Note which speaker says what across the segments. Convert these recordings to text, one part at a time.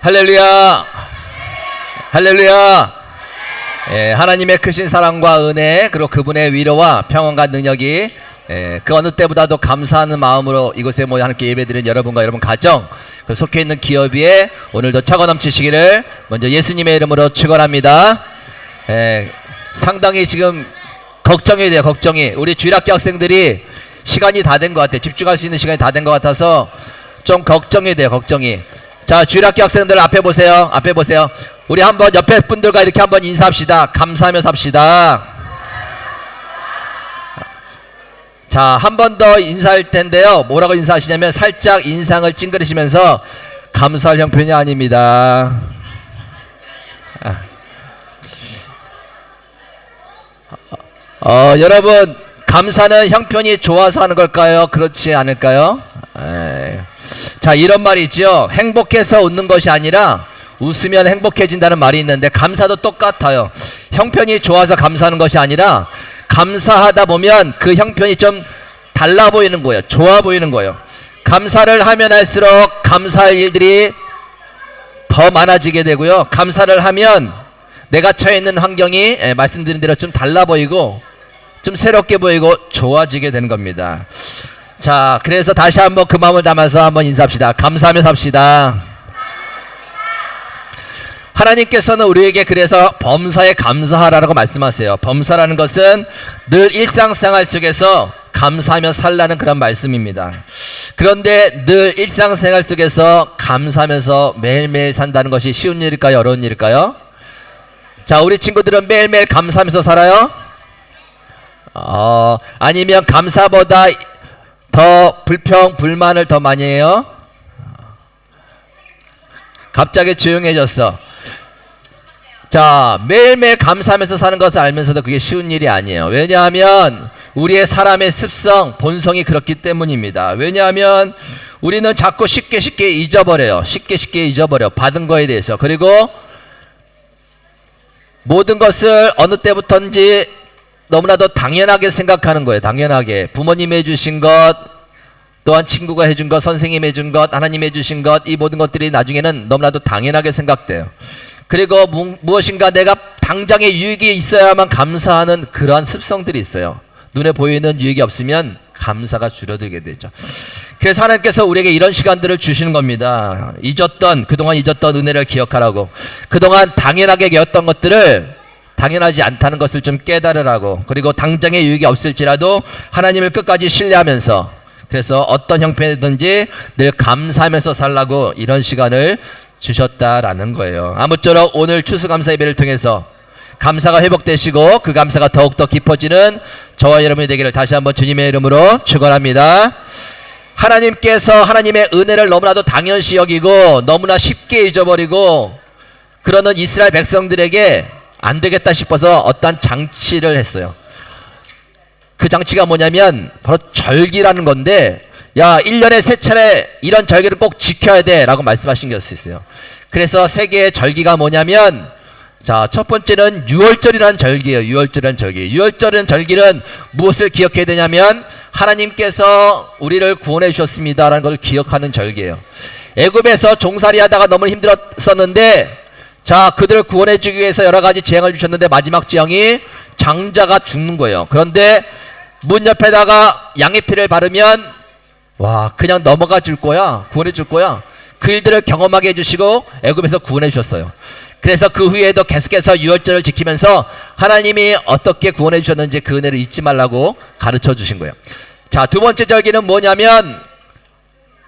Speaker 1: 할렐루야! 할렐루야! 예, 하나님의 크신 사랑과 은혜, 그리고 그분의 위로와 평안과 능력이 그 어느 때보다도 감사하는 마음으로 이곳에 모여 함께 예배드린 여러분과 여러분 가정, 그 속해 있는 기업 위에 오늘도 차고 넘치시기를 먼저 예수님의 이름으로 축원합니다. 상당히 지금 걱정이 돼요. 걱정이. 우리 주일학교 학생들이 시간이 다 된 것 같아요. 집중할 수 있는 시간이 다 된 것 같아서 좀 걱정이 돼요. 걱정이. 자, 주일학교 학생들 앞에 보세요. 앞에 보세요. 우리 한번 옆에 분들과 이렇게 한번 인사합시다. 감사하며 삽시다. 자, 한 번 더 인사할 텐데요. 뭐라고 인사하시냐면 살짝 인상을 찡그리시면서 감사할 형편이 아닙니다. 여러분, 감사는 형편이 좋아서 하는 걸까요? 그렇지 않을까요? 자, 이런 말이 있죠. 행복해서 웃는 것이 아니라 웃으면 행복해진다는 말이 있는데, 감사도 똑같아요. 형편이 좋아서 감사하는 것이 아니라 감사하다 보면 그 형편이 좀 달라 보이는 거예요. 좋아 보이는 거예요. 감사를 하면 할수록 감사할 일들이 더 많아지게 되고요. 감사를 하면 내가 처해 있는 환경이 말씀드린 대로 좀 달라 보이고 좀 새롭게 보이고 좋아지게 되는 겁니다. 자, 그래서 다시 한번 그 마음을 담아서 한번 인사합시다. 감사하며 삽시다. 하나님께서는 우리에게 그래서 범사에 감사하라고 말씀하세요. 범사라는 것은 늘 일상생활 속에서 감사하며 살라는 그런 말씀입니다. 그런데 늘 일상생활 속에서 감사하면서 매일매일 산다는 것이 쉬운 일일까요? 어려운 일일까요? 자, 우리 친구들은 매일매일 감사하면서 살아요? 아니면 감사보다 더 불평, 불만을 더 많이 해요? 갑자기 조용해졌어. 자, 매일매일 감사하면서 사는 것을 알면서도 그게 쉬운 일이 아니에요. 왜냐하면 우리의 사람의 습성, 본성이 그렇기 때문입니다. 왜냐하면 우리는 자꾸 쉽게 잊어버려요. 쉽게 잊어버려. 받은 거에 대해서. 그리고 모든 것을 어느 때부터인지 너무나도 당연하게 생각하는 거예요. 당연하게. 부모님이 해주신 것, 또한 친구가 해준 것, 선생님이 해준 것, 하나님이 해주신 것, 이 모든 것들이 나중에는 너무나도 당연하게 생각돼요. 그리고 무엇인가 내가 당장의 유익이 있어야만 감사하는 그러한 습성들이 있어요. 눈에 보이는 유익이 없으면 감사가 줄어들게 되죠. 그래서 하나님께서 우리에게 이런 시간들을 주시는 겁니다. 그동안 잊었던 은혜를 기억하라고. 그동안 당연하게 여겼던 것들을 당연하지 않다는 것을 좀 깨달으라고. 그리고 당장의 유익이 없을지라도 하나님을 끝까지 신뢰하면서, 그래서 어떤 형편이든지 늘 감사하면서 살라고 이런 시간을 주셨다라는 거예요. 아무쪼록 오늘 추수감사 예배를 통해서 감사가 회복되시고 그 감사가 더욱더 깊어지는 저와 여러분이 되기를 다시 한번 주님의 이름으로 축원합니다. 하나님께서 하나님의 은혜를 너무나도 당연시 여기고 너무나 쉽게 잊어버리고 그러는 이스라엘 백성들에게 안 되겠다 싶어서 어떤 장치를 했어요. 그 장치가 뭐냐면 바로 절기라는 건데, 야, 1년에 3차례 이런 절기를 꼭 지켜야 돼 라고 말씀하신 게 있어요. 그래서 세 개의 절기가 뭐냐면, 자, 첫 번째는 6월절이라는 절기예요. 6월절이라는 절기. 6월절이라는 절기는 무엇을 기억해야 되냐면 하나님께서 우리를 구원해 주셨습니다라는 걸 기억하는 절기예요. 애굽에서 종살이 하다가 너무 힘들었었는데, 자, 그들을 구원해 주기 위해서 여러 가지 재앙을 주셨는데 마지막 재앙이 장자가 죽는 거예요. 그런데 문 옆에다가 양의 피를 바르면 와, 그냥 넘어가 줄 거야. 구원해 줄 거야. 그 일들을 경험하게 해주시고 애굽에서 구원해 주셨어요. 그래서 그 후에도 계속해서 유월절을 지키면서 하나님이 어떻게 구원해 주셨는지 그 은혜를 잊지 말라고 가르쳐 주신 거예요. 자, 두 번째 절기는 뭐냐면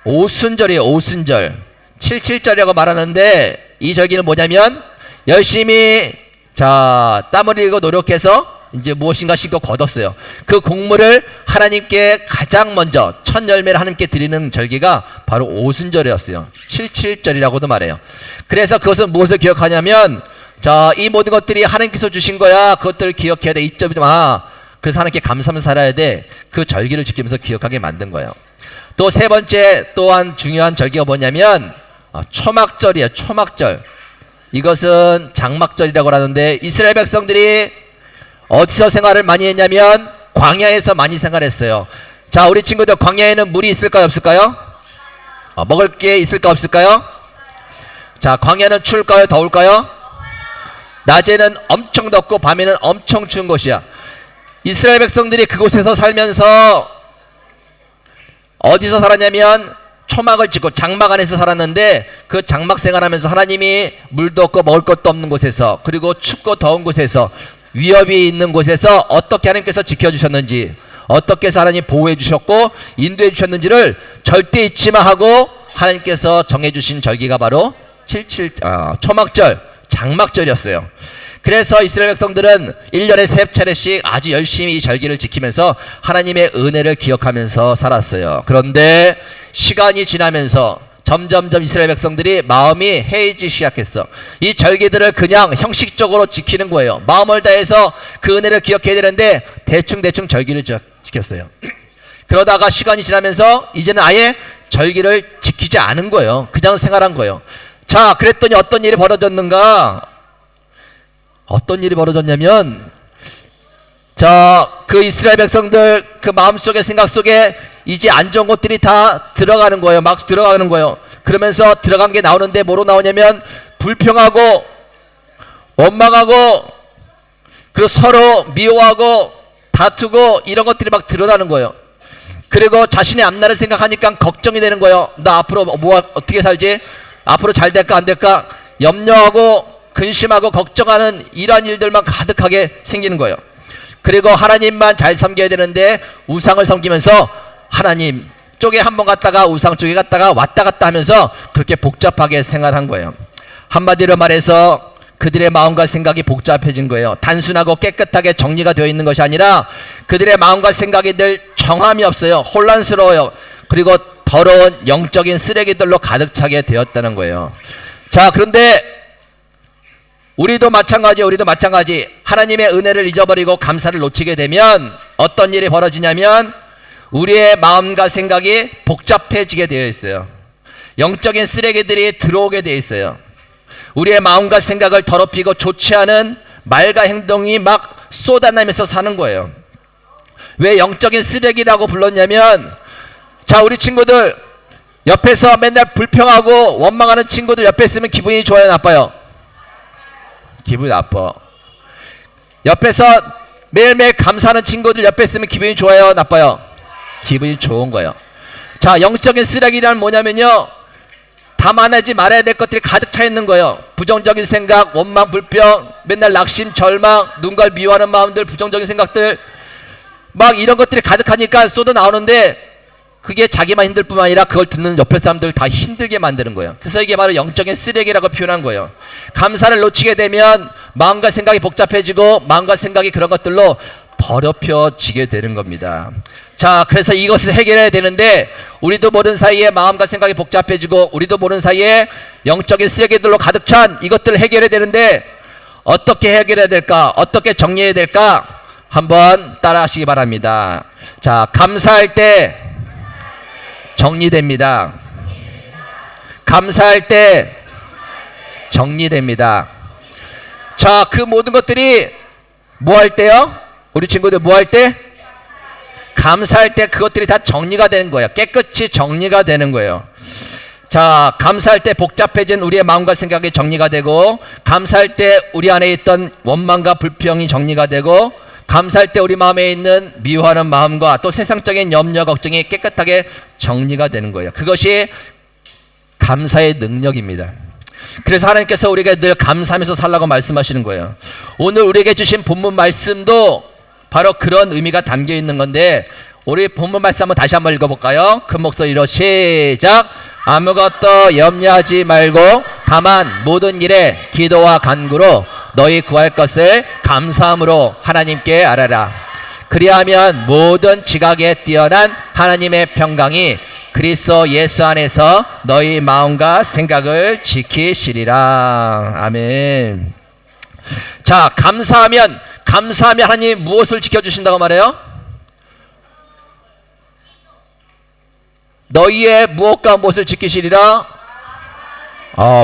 Speaker 1: 오순절이에요. 오순절. 77절이라고 말하는데 이 절기는 뭐냐면 열심히 땀 흘리고 노력해서 이제 무엇인가 심고 거뒀어요. 그 곡물을 하나님께 가장 먼저 첫 열매를 하나님께 드리는 절기가 바로 오순절이었어요. 77절이라고도 말해요. 그래서 그것은 무엇을 기억하냐면, 자, 이 모든 것들이 하나님께서 주신 거야. 그것들을 기억해야 돼. 잊지 마. 그래서 하나님께 감사하면서 살아야 돼. 그 절기를 지키면서 기억하게 만든 거예요. 또 세 번째 또한 중요한 절기가 뭐냐면 초막절이에요. 초막절. 이것은 장막절이라고 하는데 이스라엘 백성들이 어디서 생활을 많이 했냐면 광야에서 많이 생활했어요. 자, 우리 친구들 광야에는 물이 있을까요? 없을까요? 먹을 게 있을까 없을까요? 자, 광야는 추울까요? 더울까요? 낮에는 엄청 덥고 밤에는 엄청 추운 곳이야. 이스라엘 백성들이 그곳에서 살면서 어디서 살았냐면 초막을 짓고 장막 안에서 살았는데, 그 장막 생활하면서 하나님이 물도 없고 먹을 것도 없는 곳에서, 그리고 춥고 더운 곳에서, 위협이 있는 곳에서 어떻게 하나님께서 지켜주셨는지, 어떻게 해서 하나님 보호해 주셨고 인도해 주셨는지를 절대 잊지 마 하고 하나님께서 정해주신 절기가 바로 초막절, 장막절이었어요. 그래서 이스라엘 백성들은 1년에 3차례씩 아주 열심히 이 절기를 지키면서 하나님의 은혜를 기억하면서 살았어요. 그런데 시간이 지나면서 점점점 이스라엘 백성들이 마음이 해이지 시작했어. 이 절기들을 그냥 형식적으로 지키는 거예요. 마음을 다해서 그 은혜를 기억해야 되는데 대충 절기를 지켰어요. 그러다가 시간이 지나면서 이제는 아예 절기를 지키지 않은 거예요. 그냥 생활한 거예요. 자, 그랬더니 어떤 일이 벌어졌는가? 어떤 일이 벌어졌냐면, 자, 그 이스라엘 백성들 그 마음속에 생각 속에 이제 안 좋은 것들이 다 들어가는 거예요. 막 들어가는 거예요. 그러면서 들어간 게 나오는데 뭐로 나오냐면 불평하고 원망하고 그리고 서로 미워하고 다투고 이런 것들이 막 드러나는 거예요. 그리고 자신의 앞날을 생각하니까 걱정이 되는 거예요. 나 앞으로 어떻게 살지? 앞으로 잘 될까 안 될까? 염려하고 근심하고 걱정하는 이러한 일들만 가득하게 생기는 거예요. 그리고 하나님만 잘 섬겨야 되는데 우상을 섬기면서 하나님 쪽에 한번 갔다가 우상 쪽에 갔다가 왔다 갔다 하면서 그렇게 복잡하게 생활한 거예요. 한마디로 말해서 그들의 마음과 생각이 복잡해진 거예요. 단순하고 깨끗하게 정리가 되어 있는 것이 아니라 그들의 마음과 생각이 늘 정함이 없어요. 혼란스러워요. 그리고 더러운 영적인 쓰레기들로 가득 차게 되었다는 거예요. 자, 그런데 우리도 마찬가지. 하나님의 은혜를 잊어버리고 감사를 놓치게 되면 어떤 일이 벌어지냐면 우리의 마음과 생각이 복잡해지게 되어 있어요. 영적인 쓰레기들이 들어오게 되어 있어요. 우리의 마음과 생각을 더럽히고 좋지 않은 말과 행동이 막 쏟아내면서 사는 거예요. 왜 영적인 쓰레기라고 불렀냐면, 자, 우리 친구들 옆에서 맨날 불평하고 원망하는 친구들 옆에 있으면 기분이 좋아요, 나빠요? 기분이 나빠. 옆에서 매일매일 감사하는 친구들 옆에 있으면 기분이 좋아요, 나빠요? 기분이 좋은 거예요. 자, 영적인 쓰레기란 뭐냐면요, 담아내지 말아야 될 것들이 가득 차 있는 거예요. 부정적인 생각, 원망, 불평, 맨날 낙심, 절망, 누군가를 미워하는 마음들, 부정적인 생각들, 막 이런 것들이 가득하니까 쏟아 나오는데 그게 자기만 힘들 뿐만 아니라 그걸 듣는 옆에 사람들 다 힘들게 만드는 거예요. 그래서 이게 바로 영적인 쓰레기라고 표현한 거예요. 감사를 놓치게 되면 마음과 생각이 복잡해지고 마음과 생각이 그런 것들로 더럽혀지게 되는 겁니다. 자, 그래서 이것을 해결해야 되는데 우리도 모르는 사이에 마음과 생각이 복잡해지고 우리도 모르는 사이에 영적인 쓰레기들로 가득 찬 이것들을 해결해야 되는데 어떻게 해결해야 될까? 어떻게 정리해야 될까? 한번 따라 하시기 바랍니다. 자, 감사할 때 정리됩니다. 감사할 때 정리됩니다. 자, 그 모든 것들이 뭐 할 때요? 우리 친구들 뭐 할 때? 감사할 때 그것들이 다 정리가 되는 거예요. 깨끗이 정리가 되는 거예요. 자, 감사할 때 복잡해진 우리의 마음과 생각이 정리가 되고, 감사할 때 우리 안에 있던 원망과 불평이 정리가 되고, 감사할 때 우리 마음에 있는 미워하는 마음과 또 세상적인 염려, 걱정이 깨끗하게 정리가 되는 거예요. 그것이 감사의 능력입니다. 그래서 하나님께서 우리에게 늘 감사하면서 살라고 말씀하시는 거예요. 오늘 우리에게 주신 본문 말씀도 바로 그런 의미가 담겨 있는 건데, 우리 본문 말씀 한번 다시 한번 읽어볼까요? 큰 목소리로 시작. 아무것도 염려하지 말고 다만 모든 일에 기도와 간구로 너희 구할 것을 감사함으로 하나님께 아뢰라. 그리하면 모든 지각에 뛰어난 하나님의 평강이 그리스도 예수 안에서 너희 마음과 생각을 지키시리라. 아멘. 자, 감사하면 하나님 무엇을 지켜주신다고 말해요? 너희의 무엇과 무엇을 지키시리라?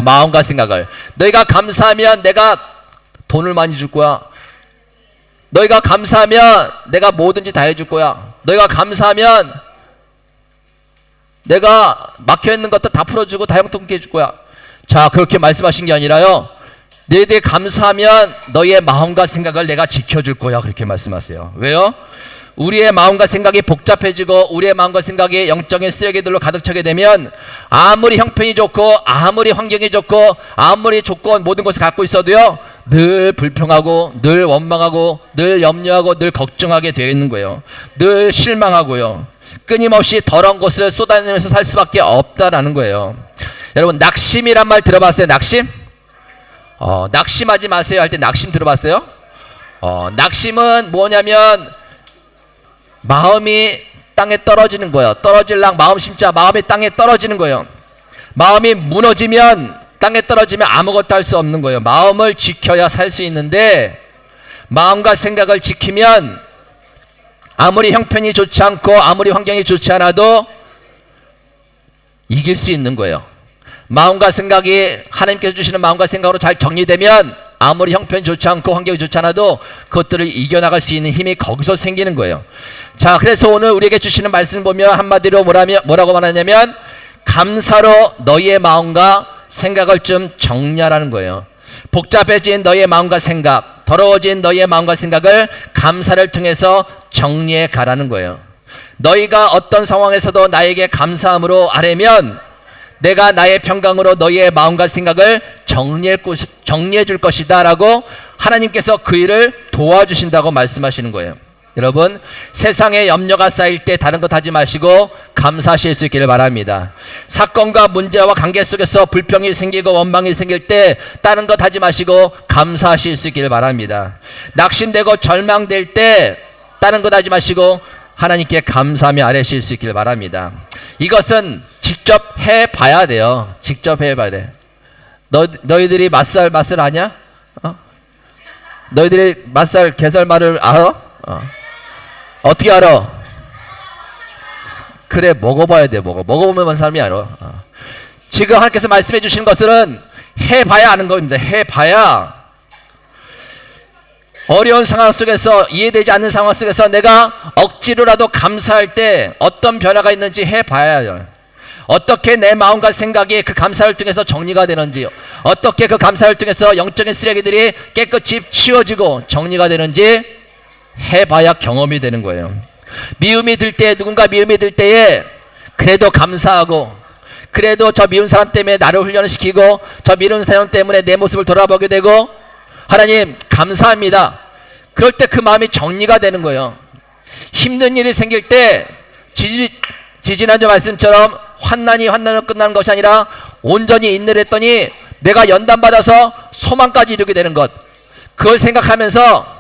Speaker 1: 마음과 생각을. 너희가 감사하면 내가 돈을 많이 줄 거야. 너희가 감사하면 내가 뭐든지 다 해줄 거야. 너희가 감사하면 내가 막혀있는 것도 다 풀어주고 다 형통케 해줄 거야. 자, 그렇게 말씀하신 게 아니라요, 너희들이 감사하면 너희의 마음과 생각을 내가 지켜줄 거야, 그렇게 말씀하세요. 왜요? 우리의 마음과 생각이 복잡해지고 우리의 마음과 생각이 영적인 쓰레기들로 가득 차게 되면 아무리 형편이 좋고 아무리 환경이 좋고 아무리 조건 모든 것을 갖고 있어도요, 늘 불평하고 늘 원망하고 늘 염려하고 늘 걱정하게 되어 있는 거예요. 늘 실망하고요, 끊임없이 더러운 것을 쏟아내면서 살 수밖에 없다라는 거예요. 여러분, 낙심이란 말 들어봤어요? 낙심? 낙심하지 마세요 할 때 낙심 들어봤어요? 낙심은 뭐냐면 마음이 땅에 떨어지는 거예요. 떨어질랑 마음 심자, 마음이 땅에 떨어지는 거예요. 마음이 무너지면, 땅에 떨어지면 아무것도 할 수 없는 거예요. 마음을 지켜야 살 수 있는데, 마음과 생각을 지키면 아무리 형편이 좋지 않고 아무리 환경이 좋지 않아도 이길 수 있는 거예요. 마음과 생각이 하나님께서 주시는 마음과 생각으로 잘 정리되면 아무리 형편이 좋지 않고 환경이 좋지 않아도 그것들을 이겨나갈 수 있는 힘이 거기서 생기는 거예요. 자, 그래서 오늘 우리에게 주시는 말씀 보면 한마디로 뭐라고 말하냐면 감사로 너희의 마음과 생각을 좀 정리하라는 거예요. 복잡해진 너희의 마음과 생각, 더러워진 너희의 마음과 생각을 감사를 통해서 정리해 가라는 거예요. 너희가 어떤 상황에서도 나에게 감사함으로 아뢰면 내가 나의 평강으로 너희의 마음과 생각을 정리해 줄 것이다 라고 하나님께서 그 일을 도와주신다고 말씀하시는 거예요. 여러분, 세상에 염려가 쌓일 때 다른 것 하지 마시고 감사하실 수 있기를 바랍니다. 사건과 문제와 관계 속에서 불평이 생기고 원망이 생길 때 다른 것 하지 마시고 감사하실 수 있기를 바랍니다. 낙심되고 절망될 때 다른 것 하지 마시고 하나님께 감사하며 아뢰실 수 있기를 바랍니다. 이것은 직접 해봐야 돼요. 직접 해봐야 돼. 너희들이 맛살 아냐? 너희들이 맛살 게살말을 알아? 어떻게 알아? 그래, 먹어봐야 돼. 먹어보면 사람이 알아. 지금 하나님께서 말씀해 주신 것들은 해봐야 아는 겁니다. 해봐야. 어려운 상황 속에서, 이해되지 않는 상황 속에서 내가 억지로라도 감사할 때 어떤 변화가 있는지 해봐야 해요. 어떻게 내 마음과 생각이 그 감사를 통해서 정리가 되는지, 어떻게 그 감사를 통해서 영적인 쓰레기들이 깨끗이 치워지고 정리가 되는지 해봐야 경험이 되는 거예요. 미움이 들 때, 누군가 미움이 들 때에 그래도 감사하고, 그래도 저 미운 사람 때문에 나를 훈련시키고 저 미운 사람 때문에 내 모습을 돌아보게 되고, 하나님 감사합니다. 그럴 때 그 마음이 정리가 되는 거예요. 힘든 일이 생길 때 지지난주 말씀처럼 환난으로 끝나는 것이 아니라 온전히 인내를 했더니 내가 연단받아서 소망까지 이루게 되는 것, 그걸 생각하면서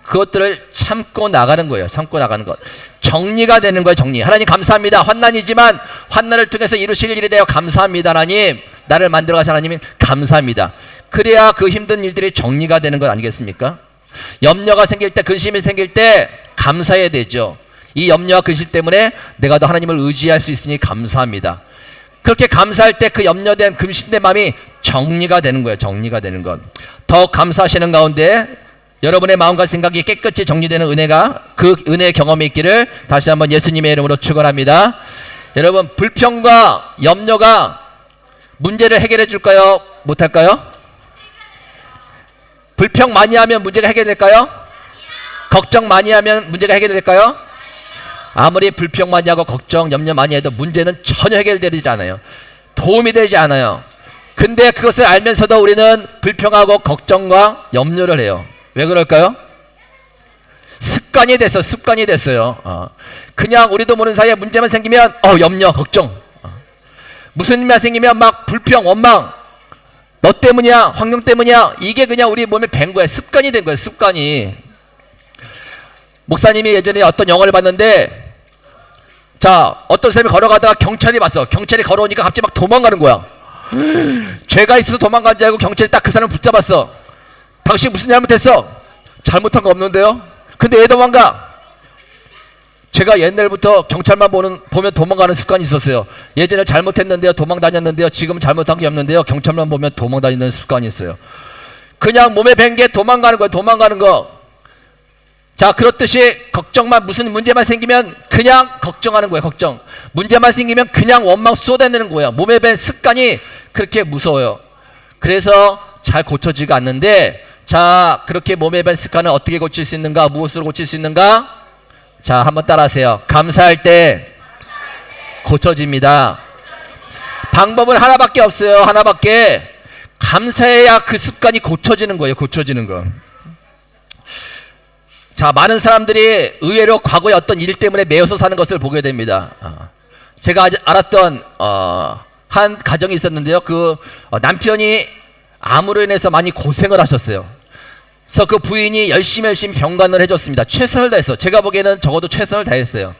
Speaker 1: 그것들을 참고 나가는 거예요. 참고 나가는 것. 정리가 되는 거예요. 정리. 하나님 감사합니다. 환난이지만 환난을 통해서 이루실 일이 되어 감사합니다. 하나님, 나를 만들어 가신 하나님 감사합니다. 그래야 그 힘든 일들이 정리가 되는 것 아니겠습니까? 염려가 생길 때, 근심이 생길 때 감사해야 되죠. 이 염려와 근심 때문에 내가 더 하나님을 의지할 수 있으니 감사합니다. 그렇게 감사할 때 그 염려된 근심된 마음이 정리가 되는 거예요. 정리가 되는 것. 더 감사하시는 가운데 여러분의 마음과 생각이 깨끗이 정리되는 은혜가, 그 은혜의 경험이 있기를 다시 한번 예수님의 이름으로 축원합니다. 여러분, 불평과 염려가 문제를 해결해 줄까요? 못할까요? 불평 많이 하면 문제가 해결될까요? 걱정 많이 하면 문제가 해결될까요? 아무리 불평 많이 하고 걱정, 염려 많이 해도 문제는 전혀 해결되지 않아요. 도움이 되지 않아요. 근데 그것을 알면서도 우리는 불평하고 걱정과 염려를 해요. 왜 그럴까요? 습관이 됐어요. 그냥 우리도 모르는 사이에 문제만 생기면 염려, 걱정. 무슨 일만 생기면 막 불평, 원망. 너 때문이야, 환경 때문이야. 이게 그냥 우리 몸에 밴 거야. 습관이 된 거예요. 습관이. 목사님이 예전에 어떤 영화를 봤는데, 자, 어떤 사람이 걸어가다가 경찰이 봤어. 경찰이 걸어오니까 갑자기 막 도망가는 거야. 죄가 있어서 도망간 줄 알고 경찰이 딱 그 사람을 붙잡았어. 당신 무슨 잘못했어? 잘못한 거 없는데요? 근데 왜 도망가? 제가 옛날부터 경찰만 보면 도망가는 습관이 있었어요. 예전에 잘못했는데요, 도망 다녔는데요, 지금은 잘못한 게 없는데요, 경찰만 보면 도망 다니는 습관이 있어요. 그냥 몸에 밴 게 도망가는 거예요. 도망가는 거. 자, 그렇듯이 걱정만, 무슨 문제만 생기면 그냥 걱정하는 거예요. 걱정. 문제만 생기면 그냥 원망 쏟아내는 거예요. 몸에 밴 습관이 그렇게 무서워요. 그래서 잘 고쳐지가 않는데, 자, 그렇게 몸의 밴 습관을 어떻게 고칠 수 있는가? 무엇으로 고칠 수 있는가? 자, 한번 따라하세요. 감사할 때 고쳐집니다. 방법은 하나밖에 없어요. 하나밖에. 감사해야 그 습관이 고쳐지는 거예요. 고쳐지는 거. 자, 많은 사람들이 의외로 과거의 어떤 일 때문에 매여서 사는 것을 보게 됩니다. 제가 알았던 한 가정이 있었는데요. 그 남편이 암으로 인해서 많이 고생을 하셨어요. 그래서 그 부인이 열심히 병간을 해줬습니다. 최선을 다했어. 제가 보기에는 적어도 최선을 다했어요.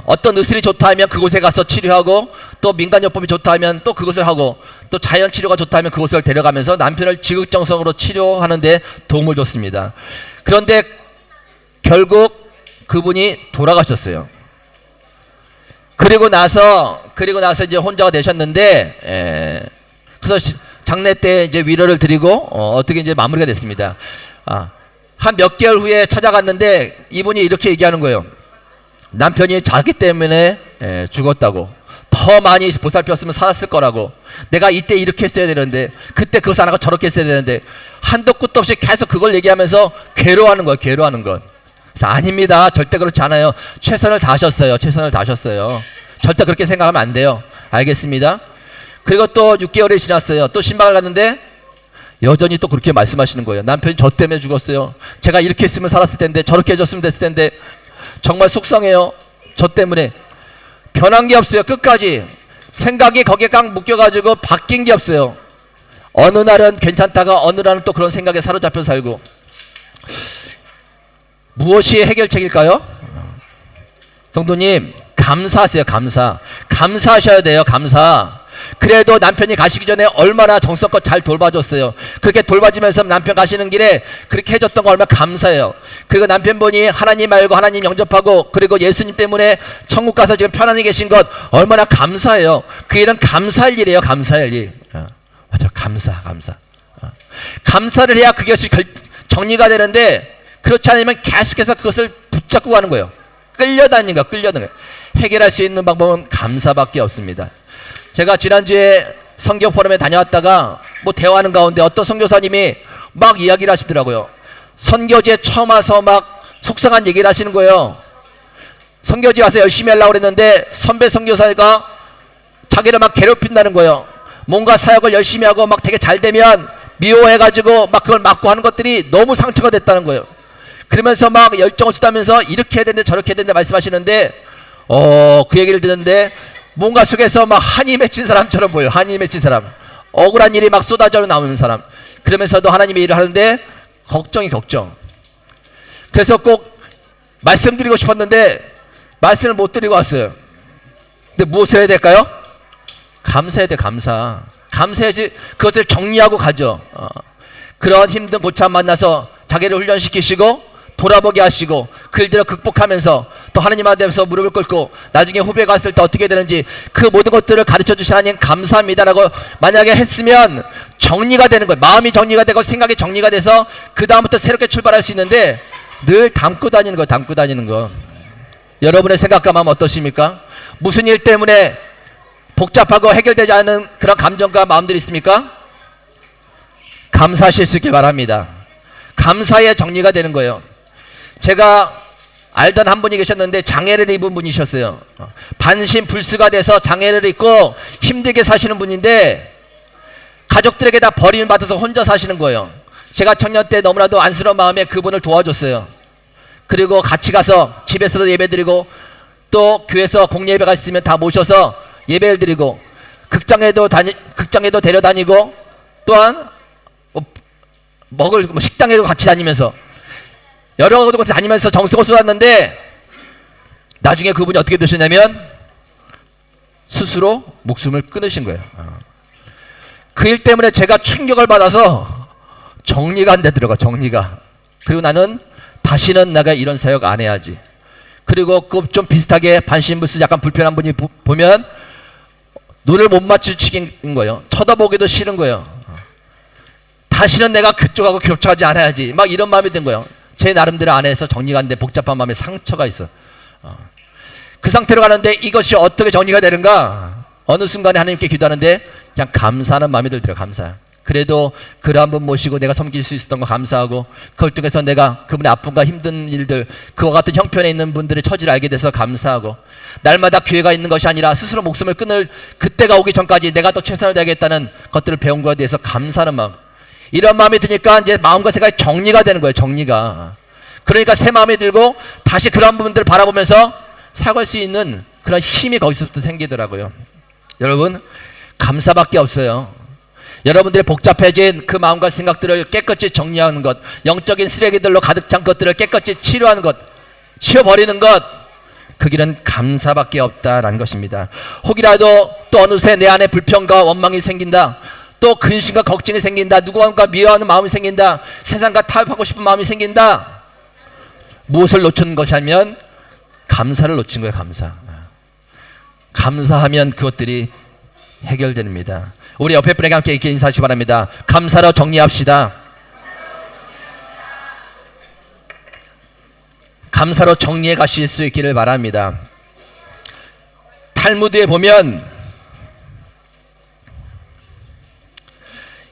Speaker 1: 어떤 의술이 좋다 하면 그곳에 가서 치료하고, 또 민간요법이 좋다 하면 또 그것을 하고, 또 자연치료가 좋다 하면 그곳을 데려가면서 남편을 지극정성으로 치료하는데 도움을 줬습니다. 그런데 결국 그분이 돌아가셨어요. 그리고 나서 이제 혼자가 되셨는데, 그래서 장례 때 이제 위로를 드리고 어떻게 이제 마무리가 됐습니다. 한 몇 개월 후에 찾아갔는데 이분이 이렇게 얘기하는 거예요. 남편이 자기 때문에 죽었다고. 더 많이 보살폈으면 살았을 거라고. 내가 이때 이렇게 했어야 되는데, 그때 그것을 안 하고 저렇게 했어야 되는데, 한도 끝도 없이 계속 그걸 얘기하면서 괴로워하는 거예요. 괴로워하는 것. 그래서 아닙니다. 절대 그렇지 않아요. 최선을 다하셨어요. 최선을 다하셨어요. 절대 그렇게 생각하면 안 돼요. 알겠습니다. 그리고 또 6개월이 지났어요. 또 신방을 갔는데 여전히 또 그렇게 말씀하시는 거예요. 남편이 저 때문에 죽었어요. 제가 이렇게 했으면 살았을 텐데, 저렇게 해줬으면 됐을 텐데, 정말 속상해요. 저 때문에. 변한 게 없어요. 끝까지 생각이 거기에 꽉 묶여가지고 바뀐 게 없어요. 어느 날은 괜찮다가 어느 날은 또 그런 생각에 사로잡혀 살고. 무엇이 해결책일까요? 성도님, 감사하세요. 감사하셔야 돼요. 감사. 그래도 남편이 가시기 전에 얼마나 정성껏 잘 돌봐줬어요. 그렇게 돌봐주면서 남편 가시는 길에 그렇게 해줬던 거 얼마나 감사해요. 그리고 남편분이 하나님 알고 하나님 영접하고, 그리고 예수님 때문에 천국 가서 지금 편안히 계신 것 얼마나 감사해요. 그 일은 감사할 일이에요. 감사할 일. 맞아. 감사. 감사를 해야 그것이 정리가 되는데, 그렇지 않으면 계속해서 그것을 붙잡고 가는 거예요. 끌려다니는 거예요. 해결할 수 있는 방법은 감사밖에 없습니다. 제가 지난주에 선교 포럼에 다녀왔다가 뭐 대화하는 가운데 어떤 선교사님이 막 이야기를 하시더라고요. 선교지에 처음 와서 막 속상한 얘기를 하시는 거예요. 선교지 와서 열심히 하려고 그랬는데 선배 선교사가 자기를 막 괴롭힌다는 거예요. 뭔가 사역을 열심히 하고 막 되게 잘 되면 미워해가지고 막 그걸 막고 하는 것들이 너무 상처가 됐다는 거예요. 그러면서 막 열정을 쏟아면서 이렇게 해야 되는데 저렇게 해야 되는데 말씀하시는데, 그 얘기를 듣는데 뭔가 속에서 막 한이 맺힌 사람처럼 보여요. 한이 맺힌 사람. 억울한 일이 막 쏟아져 나오는 사람. 그러면서도 하나님의 일을 하는데 걱정. 그래서 꼭 말씀드리고 싶었는데 말씀을 못 드리고 왔어요. 근데 무엇을 해야 될까요? 감사해야 돼. 감사해야지 그것을 정리하고 가죠. 그런 힘든 고참 만나서 자기를 훈련시키시고 돌아보게 하시고 그들을 극복하면서 또 하나님 앞에서 무릎을 꿇고 나중에 후배가 왔을 때 어떻게 되는지 그 모든 것들을 가르쳐 주신 하나님 감사합니다라고 만약에 했으면 정리가 되는 거예요. 마음이 정리가 되고 생각이 정리가 돼서 그 다음부터 새롭게 출발할 수 있는데 늘 담고 다니는 거. 여러분의 생각과 마음 어떠십니까? 무슨 일 때문에 복잡하고 해결되지 않는 그런 감정과 마음들이 있습니까? 감사하실 수 있게 바랍니다. 감사에 정리가 되는 거예요. 제가 알던 한 분이 계셨는데 장애를 입은 분이셨어요. 반신불수가 돼서 장애를 입고 힘들게 사시는 분인데 가족들에게 다 버림을 받아서 혼자 사시는 거예요. 제가 청년 때 너무나도 안쓰러운 마음에 그분을 도와줬어요. 그리고 같이 가서 집에서도 예배드리고 또 교회에서 공예배가 있으면 다 모셔서 예배를 드리고 극장에도 데려다니고 또한 식당에도 같이 다니면서 여러 곳 다니면서 정성을 쏟았는데 나중에 그분이 어떻게 되셨냐면 스스로 목숨을 끊으신 거예요. 그 일 때문에 제가 충격을 받아서 정리가 안 되더라고요. 정리가. 그리고 나는 다시는 내가 이런 사역 안 해야지. 그리고 그 좀 비슷하게 반신불수 약간 불편한 분이 보면 눈을 못 맞추치는 거예요. 쳐다보기도 싫은 거예요. 다시는 내가 그쪽하고 교차하지 않아야지. 막 이런 마음이 든 거예요. 제 나름대로 안에서 정리가 안 돼 복잡한 마음에 상처가 있어. 그 상태로 가는데 이것이 어떻게 정리가 되는가? 어느 순간에 하나님께 기도하는데 그냥 감사하는 마음이 들더라고요. 감사. 그래도 그런 분 모시고 내가 섬길 수 있었던 거 감사하고, 그걸 통해서 내가 그분의 아픔과 힘든 일들, 그와 같은 형편에 있는 분들의 처지를 알게 돼서 감사하고, 날마다 기회가 있는 것이 아니라 스스로 목숨을 끊을 그때가 오기 전까지 내가 더 최선을 다하겠다는 것들을 배운 것에 대해서 감사하는 마음, 이런 마음이 드니까 이제 마음과 생각이 정리가 되는 거예요. 정리가. 그러니까 새 마음이 들고 다시 그런 부분들을 바라보면서 살아갈 수 있는 그런 힘이 거기서부터 생기더라고요. 여러분, 감사밖에 없어요. 여러분들의 복잡해진 그 마음과 생각들을 깨끗이 정리하는 것, 영적인 쓰레기들로 가득 찬 것들을 깨끗이 치료하는 것, 치워버리는 것, 그 길은 감사밖에 없다라는 것입니다. 혹이라도 또 어느새 내 안에 불평과 원망이 생긴다, 또 근심과 걱정이 생긴다, 누구한가 미워하는 마음이 생긴다, 세상과 타협하고 싶은 마음이 생긴다, 무엇을 놓치는 것이냐면 감사를 놓친 거예요. 감사하면 그것들이 해결됩니다. 우리 옆에 분에게 함께 이렇게 인사하시기 바랍니다. 감사로 정리합시다. 감사로 정리해 가실 수 있기를 바랍니다. 탈무드에 보면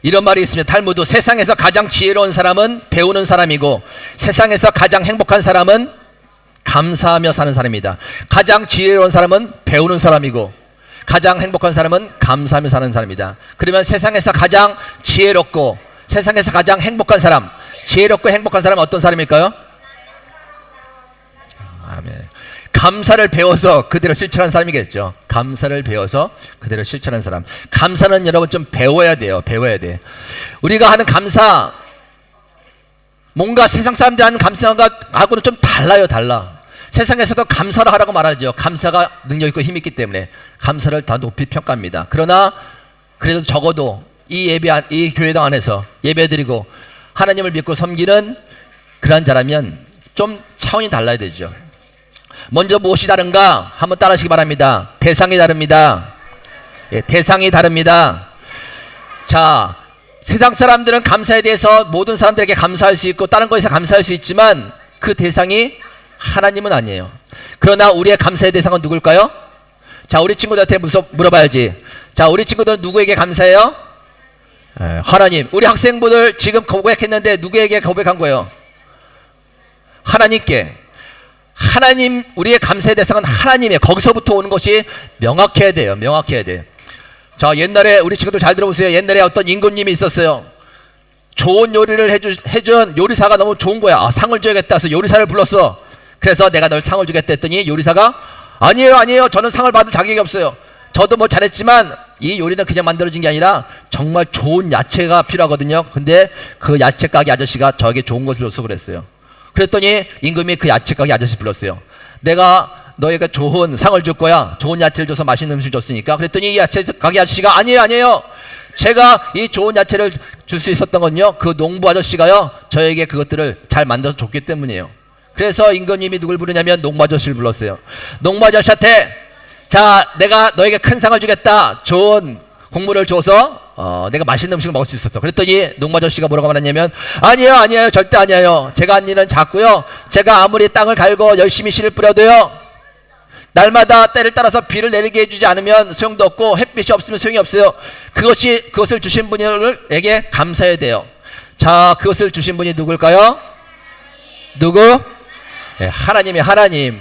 Speaker 1: 이런 말이 있습니다. 탈무드, 세상에서 가장 지혜로운 사람은 배우는 사람이고, 세상에서 가장 행복한 사람은 감사하며 사는 사람입니다. 가장 지혜로운 사람은 배우는 사람이고, 가장 행복한 사람은 감사하며 사는 사람입니다. 그러면 세상에서 가장 지혜롭고 세상에서 가장 행복한 사람, 지혜롭고 행복한 사람은 어떤 사람일까요? 아멘. 감사를 배워서 그대로 실천하는 사람이겠죠. 감사를 배워서 그대로 실천하는 사람. 감사는 여러분 좀 배워야 돼요. 배워야 돼. 우리가 하는 감사, 뭔가 세상 사람들이 하는 감사하고는 좀 달라. 세상에서도 감사를 하라고 말하죠. 감사가 능력 있고 힘 있기 때문에 감사를 다 높이 평가합니다. 그러나 그래도 적어도 이 교회당 안에서 예배드리고 하나님을 믿고 섬기는 그런 자라면 좀 차원이 달라야 되죠. 먼저 무엇이 다른가 한번 따라하시기 바랍니다. 대상이 다릅니다. 예, 대상이 다릅니다. 자, 세상 사람들은 감사에 대해서 모든 사람들에게 감사할 수 있고 다른 것에서 감사할 수 있지만 그 대상이 하나님은 아니에요. 그러나 우리의 감사의 대상은 누굴까요? 자, 우리 친구들한테 물어봐야지. 자, 우리 친구들은 누구에게 감사해요? 하나님. 우리 학생분들 지금 고백했는데 누구에게 고백한 거예요? 하나님께. 하나님, 우리의 감사의 대상은 하나님이에요. 거기서부터 오는 것이 명확해야 돼요. 명확해야 돼. 자, 옛날에 우리 친구들 잘 들어보세요. 옛날에 어떤 임금님이 있었어요. 좋은 요리를 해준 요리사가 너무 좋은 거야. 상을 줘야겠다 해서 요리사를 불렀어. 그래서 내가 널 상을 주겠다 했더니 요리사가 아니에요. 저는 상을 받을 자격이 없어요. 저도 뭐 잘했지만 이 요리는 그냥 만들어진 게 아니라 정말 좋은 야채가 필요하거든요. 근데 그 야채 가게 아저씨가 저에게 좋은 것을 줘서 그랬어요. 그랬더니 임금이 그 야채 가게 아저씨 불렀어요. 내가 너희가 좋은 상을 줄 거야. 좋은 야채를 줘서 맛있는 음식을 줬으니까. 그랬더니 이 야채 가게 아저씨가 아니에요. 제가 이 좋은 야채를 줄 수 있었던 건요, 그 농부 아저씨가요 저에게 그것들을 잘 만들어서 줬기 때문이에요. 그래서 임금님이 누굴 부르냐면 농부 아저씨를 불렀어요. 농부 아저씨한테 자, 내가 너에게 큰 상을 주겠다. 좋은 곡물을 줘서 내가 맛있는 음식을 먹을 수 있었어. 그랬더니 농부 아저씨가 뭐라고 말했냐면 아니에요. 절대 아니에요. 제가 한 일은 작고요. 제가 아무리 땅을 갈고 열심히 씨를 뿌려도요, 날마다 때를 따라서 비를 내리게 해주지 않으면 소용도 없고 햇빛이 없으면 소용이 없어요. 그것을 주신 분에게 감사해야 돼요. 자, 그것을 주신 분이 누굴까요? 누구? 네, 하나님이 하나님.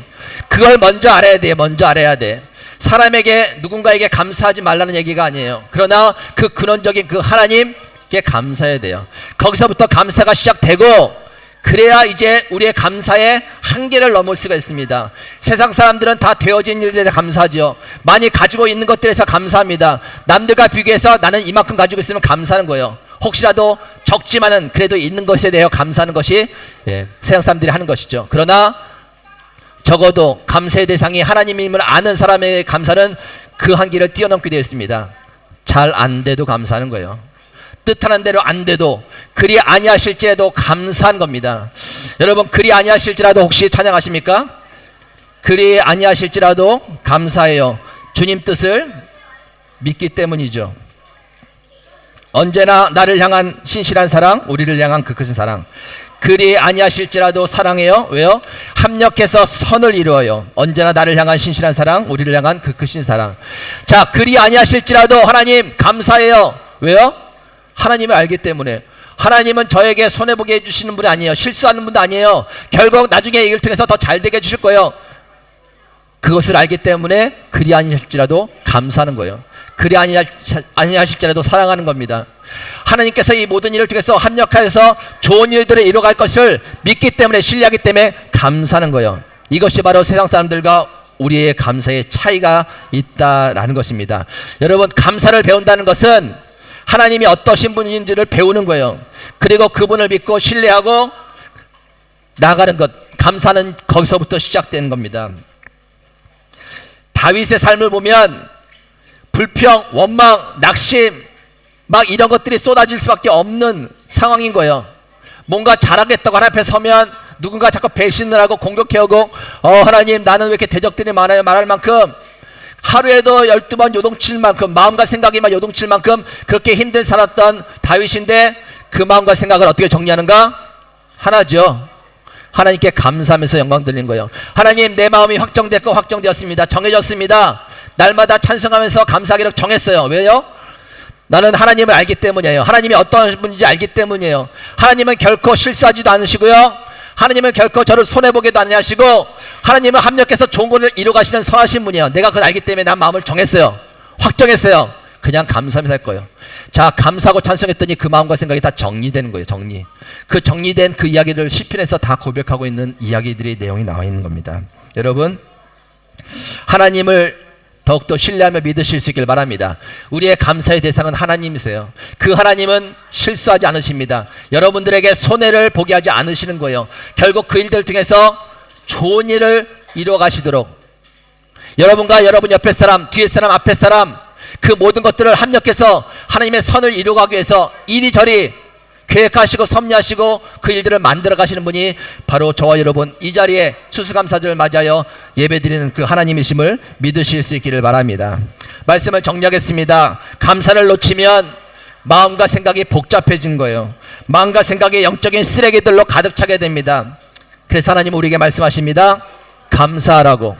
Speaker 1: 그걸 먼저 알아야 돼. 먼저 알아야 돼. 사람에게 누군가에게 감사하지 말라는 얘기가 아니에요. 그러나 그 근원적인 그 하나님께 감사해야 돼요. 거기서부터 감사가 시작되고, 그래야 이제 우리의 감사의 한계를 넘을 수가 있습니다. 세상 사람들은 다 되어진 일들에 감사하죠. 많이 가지고 있는 것들에서 감사합니다. 남들과 비교해서 나는 이만큼 가지고 있으면 감사하는 거예요. 혹시라도 적지만은 그래도 있는 것에 대해 감사하는 것이 세상 사람들이 하는 것이죠. 그러나 적어도 감사의 대상이 하나님임을 아는 사람의 감사는 그 한계를 뛰어넘게 되어 있습니다. 잘 안 돼도 감사하는 거예요. 뜻하는 대로 안 돼도, 그리 아니하실지라도 감사한 겁니다. 여러분, 그리 아니하실지라도 혹시 찬양하십니까? 그리 아니하실지라도 감사해요. 주님 뜻을 믿기 때문이죠. 언제나 나를 향한 신실한 사랑, 우리를 향한 그 크신 사랑. 그리 아니하실지라도 사랑해요. 왜요? 합력해서 선을 이루어요. 언제나 나를 향한 신실한 사랑, 우리를 향한 그 크신 사랑. 자, 그리 아니하실지라도 하나님 감사해요. 왜요? 하나님을 알기 때문에. 하나님은 저에게 손해보게 해주시는 분이 아니에요. 실수하는 분도 아니에요. 결국 나중에 이걸 통해서 더 잘되게 해주실 거예요. 그것을 알기 때문에 그리 아니하실지라도 감사하는 거예요. 그리 아니하실지라도 사랑하는 겁니다. 하나님께서 이 모든 일을 통해서 합력하여서 좋은 일들을 이뤄갈 것을 믿기 때문에, 신뢰하기 때문에 감사하는 거예요. 이것이 바로 세상 사람들과 우리의 감사의 차이가 있다라는 것입니다. 여러분, 감사를 배운다는 것은 하나님이 어떠신 분인지를 배우는 거예요. 그리고 그분을 믿고 신뢰하고 나아가는 것, 감사는 거기서부터 시작되는 겁니다. 다윗의 삶을 보면 불평, 원망, 낙심 막 이런 것들이 쏟아질 수밖에 없는 상황인 거예요. 뭔가 잘하겠다고 하나님 앞에 서면 누군가 자꾸 배신을 하고 공격해오고, 하나님 나는 왜 이렇게 대적들이 많아요 말할 만큼, 하루에도 12번 요동칠 만큼, 마음과 생각이만 요동칠 만큼 그렇게 힘들 살았던 다윗인데, 그 마음과 생각을 어떻게 정리하는가? 하나죠. 하나님께 감사하면서 영광 드리는 거예요. 하나님, 내 마음이 확정됐고 확정되었습니다. 정해졌습니다. 날마다 찬송하면서 감사하기로 정했어요. 왜요? 나는 하나님을 알기 때문이에요. 하나님이 어떤 분인지 알기 때문이에요. 하나님은 결코 실수하지도 않으시고요, 하나님은 결코 저를 손해보게도 안 하시고, 하나님은 합력해서 좋은 것을 이루어가시는 선하신 분이에요. 내가 그걸 알기 때문에 난 마음을 정했어요. 확정했어요. 그냥 감사하면서 할 거예요. 자, 감사하고 찬송했더니 그 마음과 생각이 다 정리되는 거예요. 정리. 그 정리된 그 이야기를 시편에서 다 고백하고 있는 이야기들의 내용이 나와 있는 겁니다. 여러분, 하나님을 더욱더 신뢰하며 믿으실 수 있길 바랍니다. 우리의 감사의 대상은 하나님이세요. 그 하나님은 실수하지 않으십니다. 여러분들에게 손해를 보게 하지 않으시는 거예요. 결국 그 일들 통해서 좋은 일을 이루어 가시도록, 여러분과 여러분 옆에 사람, 뒤에 사람, 앞에 사람, 그 모든 것들을 합력해서 하나님의 선을 이루어가기 위해서 이리저리 계획하시고 섭리하시고 그 일들을 만들어 가시는 분이 바로 저와 여러분, 이 자리에 추수감사절을 맞이하여 예배드리는 그 하나님이심을 믿으실 수 있기를 바랍니다. 말씀을 정리하겠습니다. 감사를 놓치면 마음과 생각이 복잡해진 거예요. 마음과 생각이 영적인 쓰레기들로 가득 차게 됩니다. 그래서 하나님은 우리에게 말씀하십니다. 감사하라고.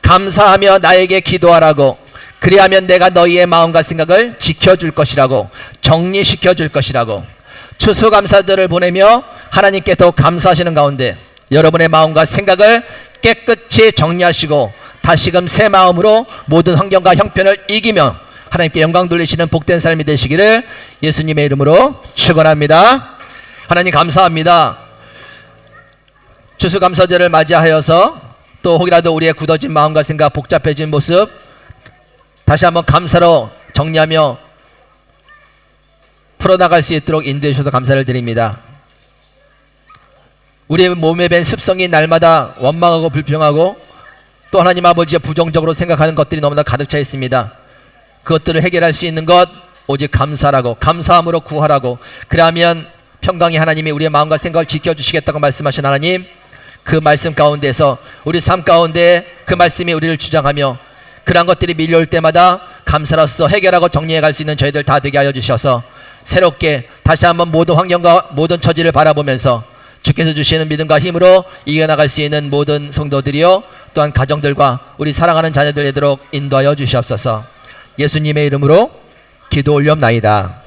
Speaker 1: 감사하며 나에게 기도하라고. 그리하면 내가 너희의 마음과 생각을 지켜줄 것이라고, 정리시켜줄 것이라고. 추수감사절을 보내며 하나님께 더 감사하시는 가운데 여러분의 마음과 생각을 깨끗이 정리하시고 다시금 새 마음으로 모든 환경과 형편을 이기며 하나님께 영광 돌리시는 복된 삶이 되시기를 예수님의 이름으로 축원합니다. 하나님 감사합니다. 추수감사절을 맞이하여서 또 혹이라도 우리의 굳어진 마음과 생각, 복잡해진 모습 다시 한번 감사로 정리하며 풀어나갈 수 있도록 인도해 주셔서 감사를 드립니다. 우리의 몸에 밴 습성이 날마다 원망하고 불평하고 또 하나님 아버지의 부정적으로 생각하는 것들이 너무나 가득 차 있습니다. 그것들을 해결할 수 있는 것 오직 감사라고, 감사함으로 구하라고. 그러면 평강의 하나님이 우리의 마음과 생각을 지켜주시겠다고 말씀하신 하나님, 그 말씀 가운데서 우리 삶 가운데 그 말씀이 우리를 주장하며 그러한 것들이 밀려올 때마다 감사로서 해결하고 정리해 갈 수 있는 저희들 다 되게 하여 주셔서 새롭게 다시 한번 모든 환경과 모든 처지를 바라보면서 주께서 주시는 믿음과 힘으로 이겨나갈 수 있는 모든 성도들이요 또한 가정들과 우리 사랑하는 자녀들 되도록 인도하여 주시옵소서. 예수님의 이름으로 기도 올려옵나이다.